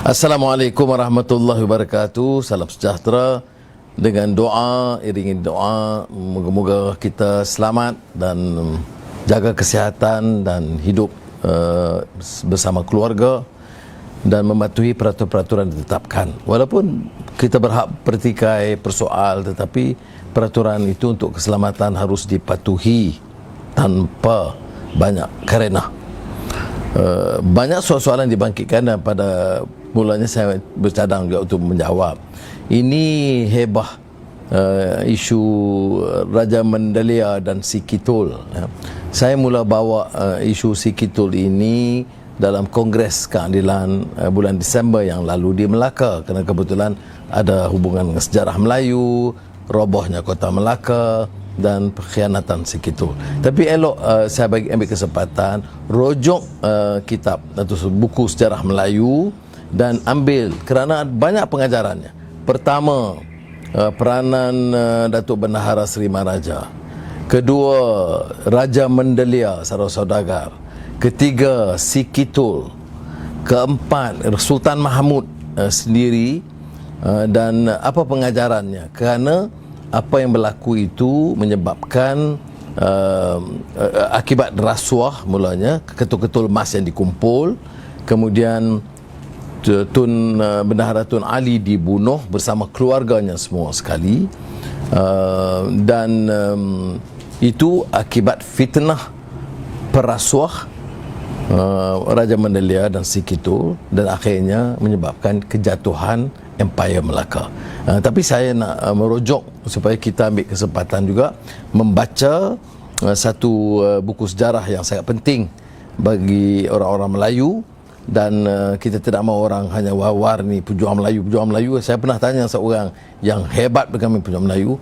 Assalamualaikum warahmatullahi wabarakatuh. Salam sejahtera. Dengan doa, iringi doa, moga-moga kita selamat dan jaga kesihatan dan hidup bersama keluarga dan mematuhi peraturan-peraturan ditetapkan. Walaupun kita berhak pertikai, persoal, tetapi peraturan itu untuk keselamatan harus dipatuhi tanpa banyak kerana banyak soalan dibangkitkan dan pada mulanya saya bercadang juga untuk menjawab. Ini hebah isu Raja Mendalia dan Sikitul. Saya mula bawa isu Sikitul ini dalam Kongres Keadilan bulan Disember yang lalu di Melaka, kerana kebetulan ada hubungan dengan sejarah Melayu, robohnya kota Melaka dan pengkhianatan Sikitul. Tapi elok saya ambil kesempatan rujuk kitab atau buku sejarah Melayu dan ambil kerana banyak pengajarannya. Pertama, peranan Datuk Bendahara Seri Maharaja. Kedua, Raja Mendalia Sarawak Saudagar. Ketiga, Sikitul. Keempat, Sultan Mahmud sendiri dan apa pengajarannya. Kerana apa yang berlaku itu menyebabkan akibat rasuah mulanya, ketul-ketul emas yang dikumpul, kemudian Bendahara Tun Ali dibunuh bersama keluarganya semua sekali, dan itu akibat fitnah perasuah Raja Mendalia dan Sikitul, dan akhirnya menyebabkan kejatuhan Empire Melaka. Tapi saya nak merujuk supaya kita ambil kesempatan juga membaca satu buku sejarah yang sangat penting bagi orang-orang Melayu. Dan kita tidak mahu orang hanya war-war ni pejuang Melayu. Saya pernah tanya seorang yang hebat berkami pejuang Melayu,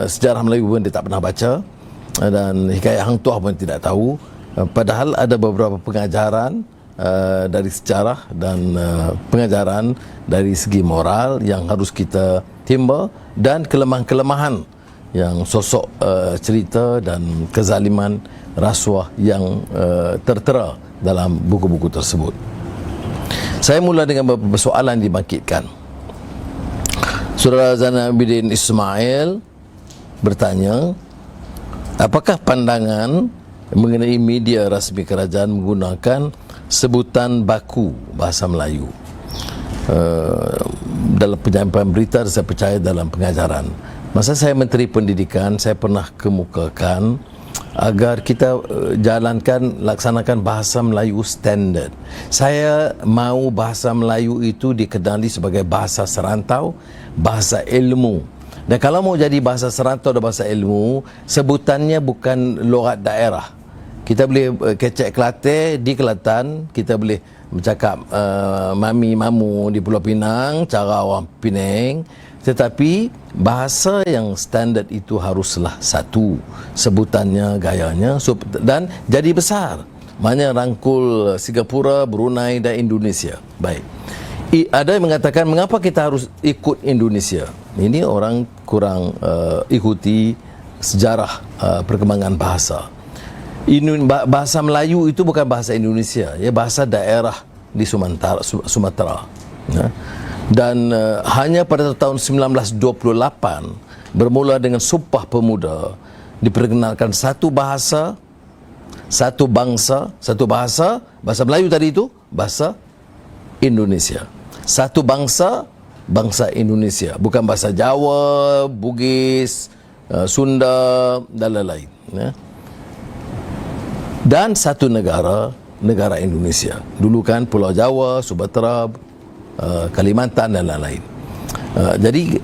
sejarah Melayu pun dia tak pernah baca, dan hikayat Hang Tuah pun tidak tahu. Padahal ada beberapa pengajaran dari sejarah dan pengajaran dari segi moral yang harus kita timba, dan kelemahan-kelemahan yang sosok cerita dan kezaliman rasuah yang tertera dalam buku-buku tersebut. Saya mula dengan beberapa soalan dibangkitkan. Saudara Zainal Abidin Ismail bertanya, apakah pandangan mengenai media rasmi kerajaan menggunakan sebutan baku bahasa Melayu dalam penyampaian berita, saya percaya dalam pengajaran. Masa saya Menteri Pendidikan, saya pernah kemukakan agar kita laksanakan bahasa Melayu standard. Saya mahu bahasa Melayu itu dikenali sebagai bahasa serantau, bahasa ilmu. Dan kalau mau jadi bahasa serantau dan bahasa ilmu, sebutannya bukan logat daerah. Kita boleh kecek Kelantan di Kelantan, kita boleh bercakap mami mamu di Pulau Pinang, cara orang Penang. Tetapi bahasa yang standard itu haruslah satu, sebutannya, gayanya, dan jadi besar. Maknanya rangkul Singapura, Brunei dan Indonesia. Baik. Ada yang mengatakan, mengapa kita harus ikut Indonesia? Ini orang kurang ikuti sejarah perkembangan bahasa. Bahasa Melayu itu bukan bahasa Indonesia, ya, bahasa daerah di Sumatera. Ya. Dan hanya pada tahun 1928 bermula dengan Sumpah Pemuda diperkenalkan satu bahasa, satu bangsa, bahasa Melayu tadi itu bahasa Indonesia. Satu bangsa, bangsa Indonesia, bukan bahasa Jawa, Bugis, Sunda dan lain-lain, ya. Dan satu negara, negara Indonesia. Dulu kan Pulau Jawa, Sumatera, Kalimantan dan lain-lain. Jadi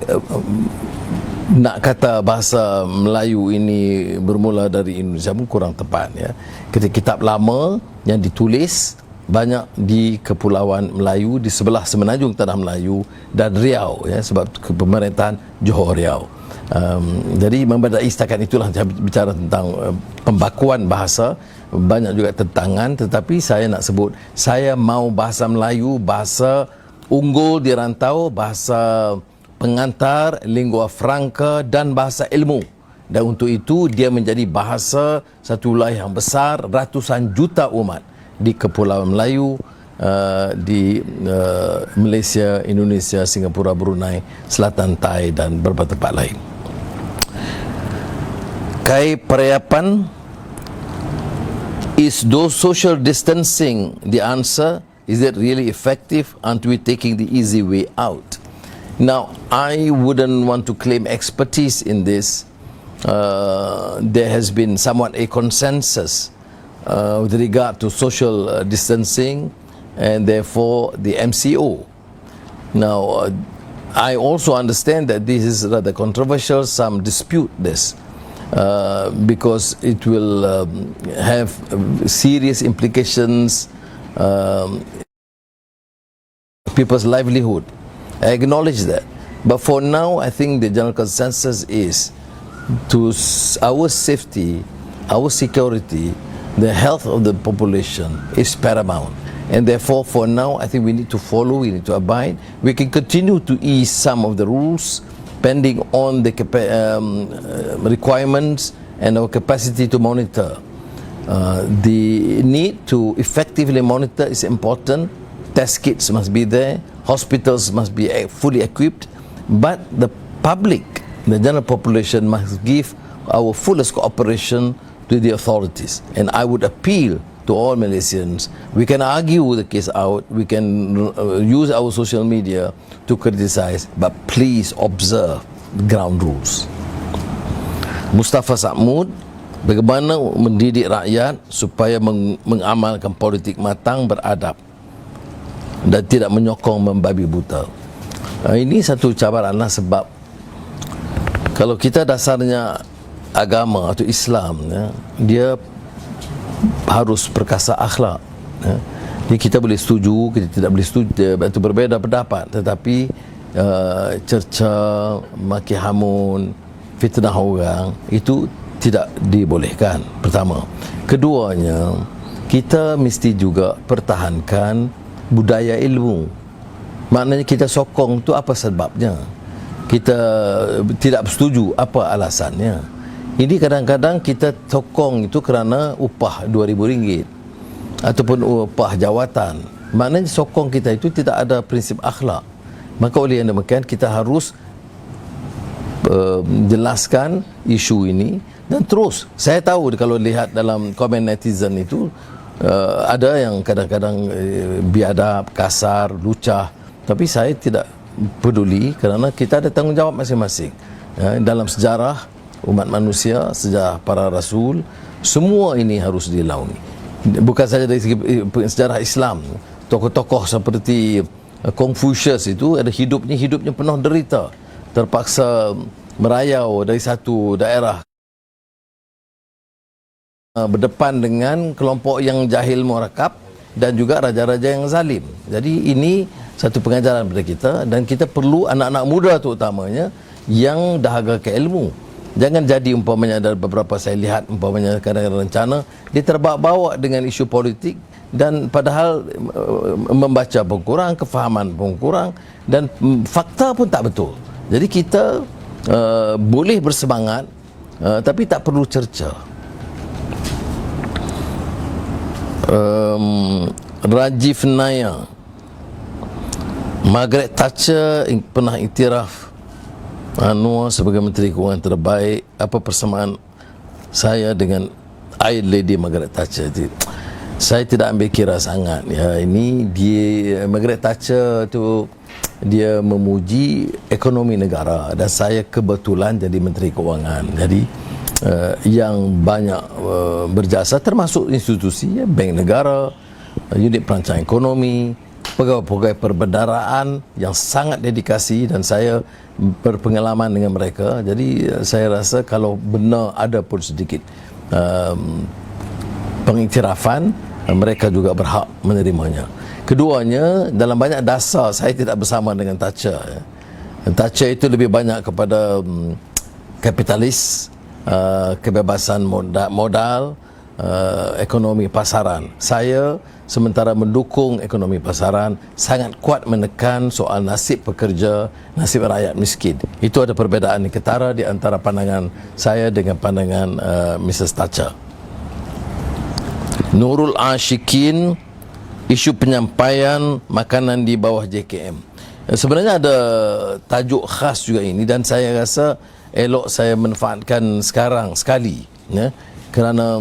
nak kata bahasa Melayu ini bermula dari Indonesia pun kurang tepat, ya. Kitab lama yang ditulis banyak di Kepulauan Melayu di sebelah semenanjung Tanah Melayu dan Riau, ya, sebab pemerintahan Johor Riau. Jadi membadai setakat itulah saya bicara tentang pembakuan bahasa. Banyak juga tentangan, tetapi saya nak sebut, saya mau bahasa Melayu bahasa unggul di rantau, bahasa pengantar, lingua franca dan bahasa ilmu. Dan untuk itu dia menjadi bahasa satu wilayah yang besar, ratusan juta umat di Kepulauan Melayu di Malaysia, Indonesia, Singapura, Brunei, Selatan, Thai dan beberapa tempat lain. Kai perayaan, is those social distancing the answer? Is it really effective? Aren't we taking the easy way out? Now, I wouldn't want to claim expertise in this. There has been somewhat a consensus with regard to social distancing and therefore the MCO. Now, I also understand that this is rather controversial. Some dispute this because it will have serious implications, people's livelihood. I acknowledge that. But for now, I think the general consensus is to our safety, our security, the health of the population is paramount. And therefore, for now, I think we need to follow, we need to abide. We can continue to ease some of the rules depending on the requirements and our capacity to monitor. The need to effectively monitor is important. Test kits must be there, hospitals must be fully equipped, but the public, the general population must give our fullest cooperation to the authorities. And I would appeal to all Malaysians. We can argue the case out, we can use our social media to criticize, but please observe ground rules. Mustafa Sa'mud, bagaimana mendidik rakyat supaya mengamalkan politik matang, beradab dan tidak menyokong membabi buta. Ini satu cabaranlah, sebab kalau kita dasarnya agama atau Islam, dia harus perkasa akhlak. Jadi kita boleh setuju, kita tidak boleh setuju, itu berbeza pendapat, tetapi cerca, maki hamun, fitnah orang itu tidak dibolehkan. Pertama. Keduanya, kita mesti juga pertahankan budaya ilmu. Maknanya kita sokong tu apa sebabnya? Kita tidak setuju apa alasannya? Ini kadang-kadang kita sokong itu kerana upah RM2,000 ataupun upah jawatan. Maknanya sokong kita itu tidak ada prinsip akhlak. Maka oleh yang demikian kita harus jelaskan isu ini. Dan terus, saya tahu kalau lihat dalam komen netizen itu, ada yang kadang-kadang biadab, kasar, lucah, tapi saya tidak peduli kerana kita ada tanggungjawab masing-masing. Dalam sejarah umat manusia, sejarah para rasul, semua ini harus dilaungi. Bukan saja dari segi sejarah Islam, tokoh-tokoh seperti Confucius itu ada hidupnya penuh derita, terpaksa merayau dari satu daerah berdepan dengan kelompok yang jahil murakab dan juga raja-raja yang zalim. Jadi ini satu pengajaran kepada kita, dan kita perlu anak-anak muda terutamanya yang dahaga ke ilmu. Jangan jadi umpamanya ada beberapa saya lihat umpamanya kadang-kadang rencana dia terbawa-bawa dengan isu politik, dan padahal membaca pun kurang, kefahaman pun kurang, dan fakta pun tak betul. Jadi kita boleh bersemangat, tapi tak perlu cerca. Rajiv Naya, Margaret Thatcher pernah iktiraf Anwar sebagai Menteri Keuangan terbaik. Apa persamaan saya dengan Iron Lady Margaret Thatcher? Saya tidak ambil kira sangat. Ini dia, Margaret Thatcher tu dia memuji ekonomi negara, dan saya kebetulan jadi Menteri Keuangan. Jadi yang banyak berjasa termasuk institusi, bank negara, unit perancang ekonomi, pegawai-pegawai perbendaraan yang sangat dedikasi, dan saya berpengalaman dengan mereka. Jadi saya rasa kalau benar ada pun sedikit pengiktirafan, mereka juga berhak menerimanya. Keduanya, dalam banyak dasar saya tidak bersama dengan Thatcher. Thatcher itu lebih banyak kepada kapitalis, kebebasan modal, ekonomi pasaran. Saya sementara mendukung ekonomi pasaran, sangat kuat menekan soal nasib pekerja, nasib rakyat miskin. Itu ada perbezaan yang ketara di antara pandangan saya dengan pandangan Mrs. Thatcher. Nurul Ashikin, isu penyampaian makanan di bawah JKM. Sebenarnya ada tajuk khas juga ini, dan saya rasa elok saya manfaatkan sekarang sekali, ya, kerana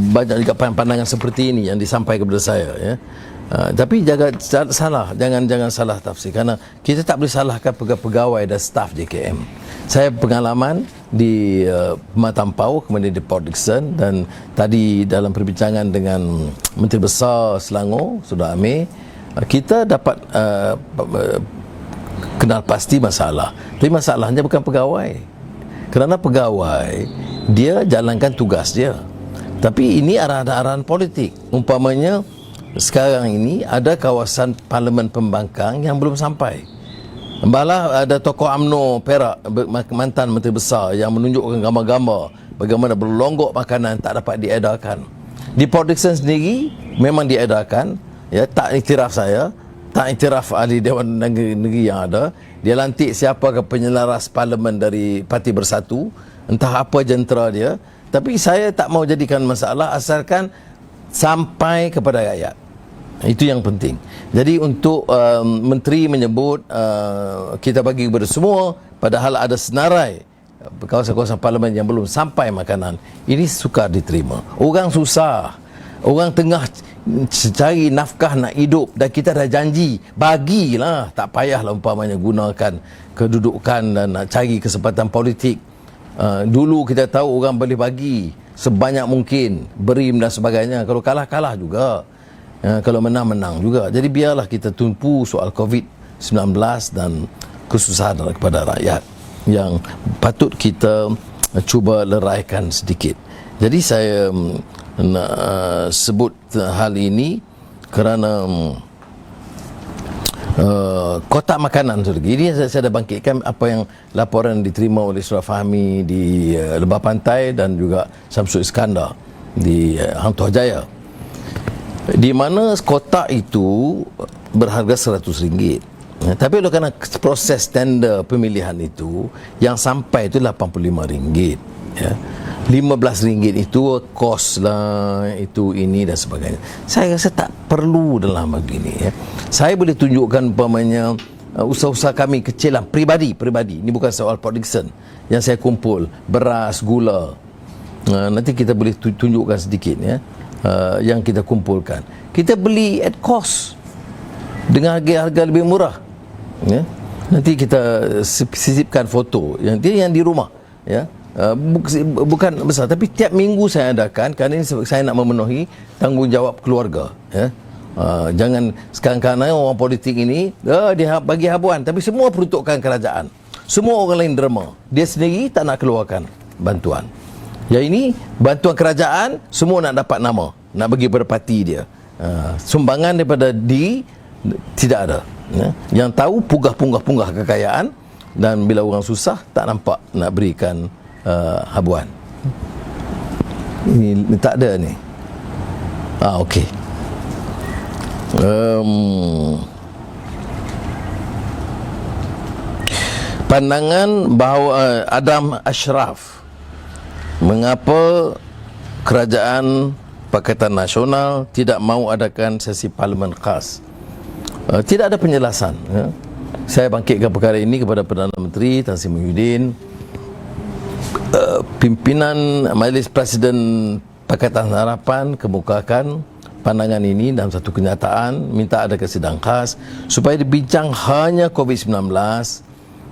banyak juga pandangan seperti ini yang disampaikan kepada saya, ya. Tapi jangan salah tafsir, kerana kita tak boleh salahkan pegawai dan staf JKM. Saya pengalaman di Matampau, kemudian di Port Dickson, dan tadi dalam perbincangan dengan Menteri Besar Selangor, Saudara Amir, kita dapat kenal pasti masalah. Tapi masalahnya bukan pegawai, kerana pegawai dia jalankan tugas dia. Tapi ini arahan politik. Umpamanya sekarang ini ada kawasan Parlimen Pembangkang yang belum sampai. Malah ada tokoh UMNO Perak, mantan Menteri Besar, yang menunjukkan gambar-gambar bagaimana berlonggok makanan tak dapat diedarkan. Di Port Dickson sendiri memang diedarkan, ya, tak iktiraf saya, tak iktiraf ahli Dewan Negeri yang ada. Dia lantik siapa ke penyelaras parlimen dari Parti Bersatu, entah apa jentera dia. Tapi saya tak mau jadikan masalah asalkan sampai kepada rakyat. Itu yang penting. Jadi untuk menteri menyebut kita bagi kepada semua, padahal ada senarai kawasan-kawasan parlimen yang belum sampai makanan, ini sukar diterima. Orang susah, orang tengah cari nafkah nak hidup, dan kita dah janji bagilah, tak payahlah umpamanya gunakan kedudukan dan nak cari kesempatan politik. Dulu kita tahu orang boleh bagi sebanyak mungkin, berim dan sebagainya. Kalau kalah juga, kalau menang juga. Jadi biarlah kita tumpu soal COVID-19 dan kesusahan kepada rakyat yang patut kita cuba leraikan sedikit. Jadi saya nak sebut hal ini kerana kotak makanan ini saya dah bangkitkan apa yang laporan diterima oleh Surah Fahmi di Lebah Pantai dan juga Samsul Iskandar di Hang Tuah Jaya, di mana kotak itu berharga RM100. Tapi oleh kerana proses tender pemilihan itu, yang sampai itu RM85, ya. RM15 itu kos lah, itu ini dan sebagainya. Saya rasa tak perlu dalam begini, ya. Saya boleh tunjukkan umpamanya usaha-usaha kami kecil lah, peribadi. Ini bukan soal Port Dickson, yang saya kumpul beras, gula. Nanti kita boleh tunjukkan sedikit, ya, yang kita kumpulkan. Kita beli at cost dengan harga lebih murah, ya. Nanti kita sisipkan foto yang di rumah, ya. Bukan besar, tapi tiap minggu saya adakan, kerana ini saya nak memenuhi tanggungjawab keluarga, ya. Jangan sekarang-kadang orang politik ini dia bagi habuan, tapi semua peruntukan kerajaan, semua orang lain derma, dia sendiri tak nak keluarkan bantuan. Yang ini bantuan kerajaan, semua nak dapat nama, nak bagi pada parti dia. Sumbangan daripada diri tidak ada, ya. Yang tahu punggah kekayaan, dan bila orang susah tak nampak nak berikan habuan. Ini tak ada ni. Okey. Pandangan bahawa Adam Ashraf, mengapa kerajaan Pakatan Nasional tidak mahu adakan sesi parlimen khas? Tidak ada penjelasan, ya. Saya bangkitkan perkara ini kepada Perdana Menteri Tan Sri Muhyiddin. Pimpinan Majlis Presiden Pakatan Harapan kemukakan pandangan ini dalam satu kenyataan, minta ada sidang khas supaya dibincang hanya COVID-19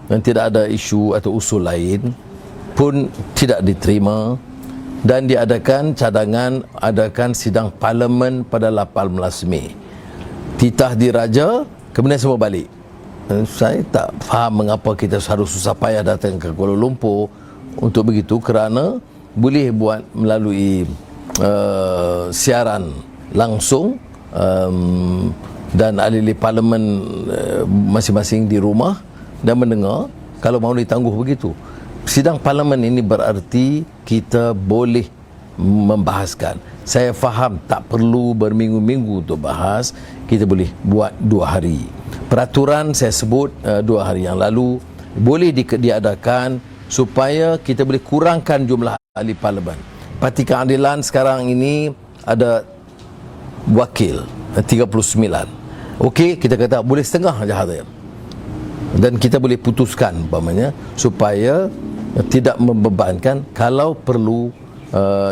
dan tidak ada isu atau usul lain pun tidak diterima, dan diadakan cadangan adakan sidang parlimen pada 18 Mei. Titah diraja, kemudian semua balik. Saya tak faham mengapa kita harus susah payah datang ke Kuala Lumpur untuk begitu, kerana boleh buat melalui siaran langsung, dan ahli-ahli parlimen masing-masing di rumah dan mendengar. Kalau mahu ditangguh begitu, sidang parlimen ini berarti kita boleh membahaskan. Saya faham tak perlu berminggu-minggu untuk bahas, kita boleh buat 2 hari. Peraturan saya sebut 2 hari yang lalu boleh diadakan supaya kita boleh kurangkan jumlah ahli parlimen. Parti Keadilan sekarang ini ada wakil 39. Okey, kita kata boleh setengah je hadir, dan kita boleh putuskan umpamanya supaya tidak membebankan kalau perlu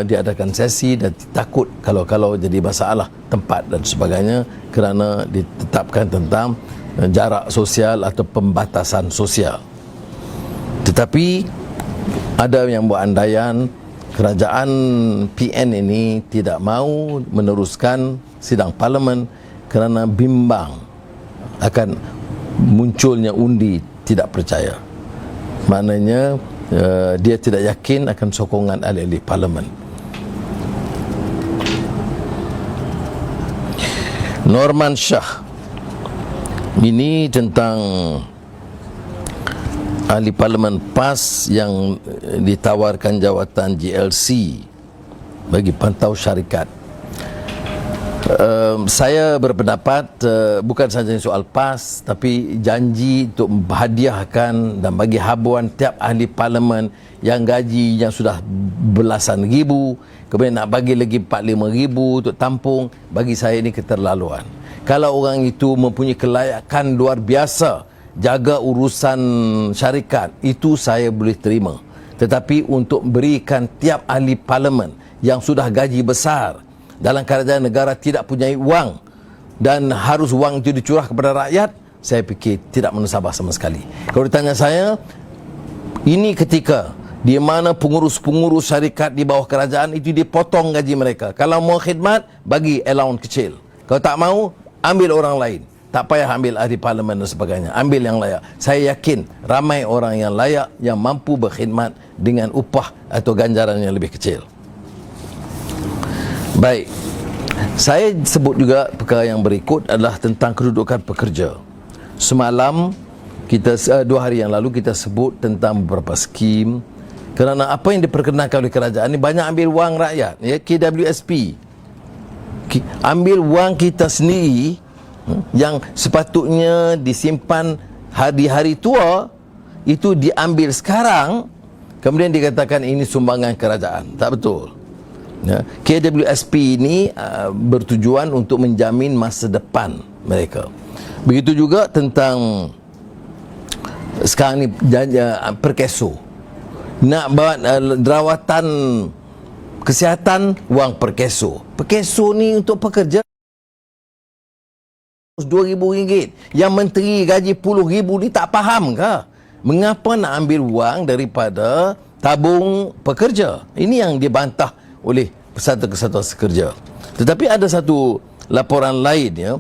diadakan sesi, dan takut kalau jadi masalah tempat dan sebagainya kerana ditetapkan tentang jarak sosial atau pembatasan sosial. Tetapi ada yang buat andaian kerajaan PN ini tidak mahu meneruskan sidang parlimen kerana bimbang akan munculnya undi tidak percaya. Maknanya dia tidak yakin akan sokongan ahli-ahli parlimen. Norman Shah ini tentang ahli parlimen PAS yang ditawarkan jawatan GLC bagi pantau syarikat. Saya berpendapat bukan sahaja soal PAS, tapi janji untuk hadiahkan dan bagi habuan tiap ahli parlimen yang gaji yang sudah belasan ribu, kemudian nak bagi lagi 4-5 ribu untuk tampung, bagi saya ini keterlaluan. Kalau orang itu mempunyai kelayakan luar biasa jaga urusan syarikat, itu saya boleh terima. Tetapi untuk berikan tiap ahli parlimen yang sudah gaji besar dalam kerajaan negara tidak punya wang dan harus wang itu dicurah kepada rakyat, saya fikir tidak menusabah sama sekali. Kalau ditanya saya, ini ketika di mana pengurus-pengurus syarikat di bawah kerajaan itu dipotong gaji mereka. Kalau mau khidmat, bagi allowance kecil. Kalau tak mau, ambil orang lain. Tak payah ambil ahli parlimen dan sebagainya. Ambil yang layak. Saya yakin ramai orang yang layak yang mampu berkhidmat dengan upah atau ganjaran yang lebih kecil. Baik, saya sebut juga perkara yang berikut adalah tentang kedudukan pekerja. Semalam kita 2 hari yang lalu kita sebut tentang beberapa skim, kerana apa yang diperkenalkan oleh kerajaan ini banyak ambil wang rakyat, ya, KWSP. Ambil wang kita sendiri yang sepatutnya disimpan hari-hari tua, itu diambil sekarang, kemudian dikatakan ini sumbangan kerajaan. Tak betul. Ya, KWSP ini bertujuan untuk menjamin masa depan mereka. Begitu juga tentang sekarang ni perkeso. Nak buat rawatan kesihatan, wang perkeso. Perkeso ni untuk pekerja RM2,000. Yang menteri gaji RM10,000 ni tak faham ke? Mengapa nak ambil wang daripada tabung pekerja? Ini yang dibantah oleh Persatuan Kerja. Tetapi ada satu laporan lain, ya,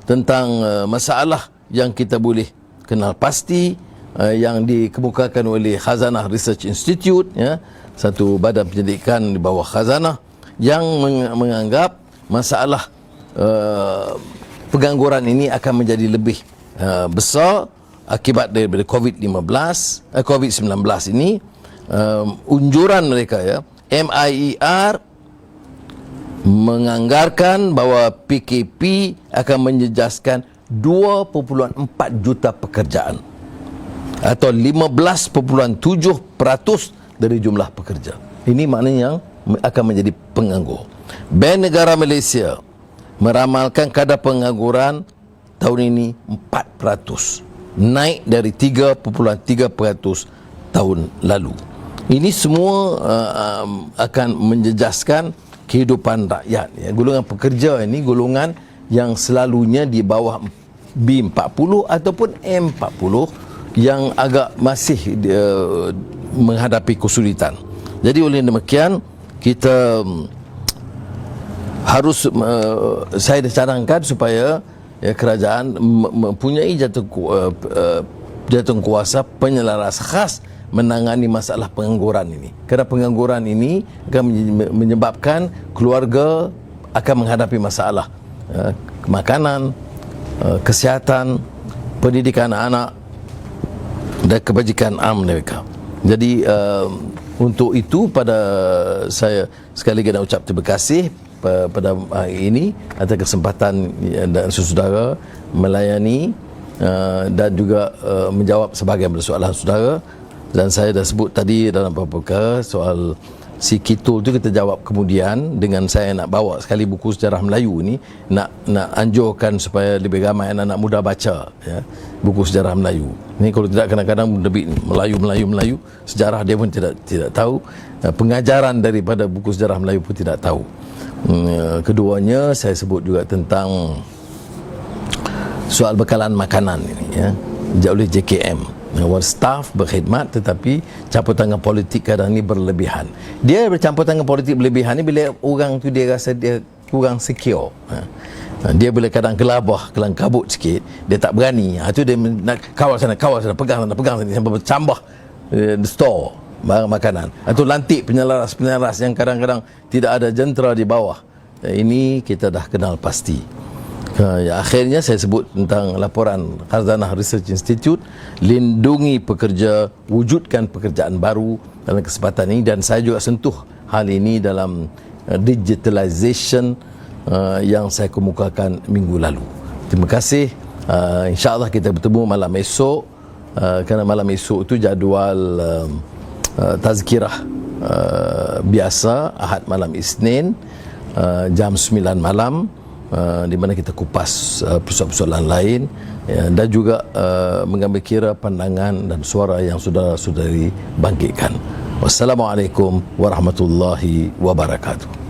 tentang masalah yang kita boleh kenal pasti, yang dikemukakan oleh Khazanah Research Institute, ya, satu badan penyelidikan di bawah Khazanah, yang menganggap masalah pengangguran ini akan menjadi lebih besar akibat daripada COVID-19 ini. Unjuran mereka, ya, MIER menganggarkan bahawa PKP akan menjejaskan 2.4 juta pekerjaan atau 15.7% dari jumlah pekerja. Ini maknanya yang akan menjadi penganggur. Bank Negara Malaysia meramalkan kadar pengangguran tahun ini 4%, naik dari 3.3% tahun lalu. Ini semua akan menjejaskan kehidupan rakyat, ya. Golongan pekerja ini golongan yang selalunya di bawah B40 ataupun M40 yang agak masih menghadapi kesulitan. Jadi oleh demikian kita harus saya dicanangkan supaya, ya, kerajaan mempunyai jatuh kuasa penyelaras khas menangani masalah pengangguran ini. Kerana pengangguran ini akan menyebabkan keluarga akan menghadapi masalah makanan, kesihatan, pendidikan anak dan kebajikan am mereka. Jadi untuk itu pada saya sekali lagi nak ucap terima kasih pada hari ini atas kesempatan dan saudara melayani dan juga menjawab sebahagian soalan saudara. Dan saya dah sebut tadi dalam beberapa perkara soal si Kitul tu kita jawab kemudian dengan saya nak bawa sekali buku sejarah Melayu ni, nak anjurkan supaya lebih ramai anak-anak muda baca ya, buku sejarah Melayu ni. Kalau tidak kadang-kadang lebih Melayu sejarah dia pun tidak tahu, pengajaran daripada buku sejarah Melayu pun tidak tahu. Keduanya saya sebut juga tentang soal bekalan makanan ini ya, oleh JKM. Staff berkhidmat tetapi campur tangan politik kadang ni berlebihan. Dia bercampur tangan politik berlebihan ni bila orang tu dia rasa dia kurang secure. Dia boleh kadang gelabah, kelang kabut sikit, dia tak berani. Tu dia nak kawal sana, pegang sana sampai bercambah store barang makanan. Atau lantik penyelaras yang kadang-kadang tidak ada jentera di bawah. Ini kita dah kenal pasti. Ya, akhirnya saya sebut tentang laporan Khazanah Research Institute, lindungi pekerja, wujudkan pekerjaan baru dalam kesempatan ini, dan saya juga sentuh hal ini dalam digitalization yang saya kemukakan minggu lalu. Terima kasih. InsyaAllah kita bertemu malam esok, kerana malam esok itu jadual tazkirah biasa, Ahad malam Isnin jam 9 malam, di mana kita kupas persoalan-persoalan lain ya, dan juga mengambil kira pandangan dan suara yang saudara-saudari bangkitkan. Wassalamualaikum warahmatullahi wabarakatuh.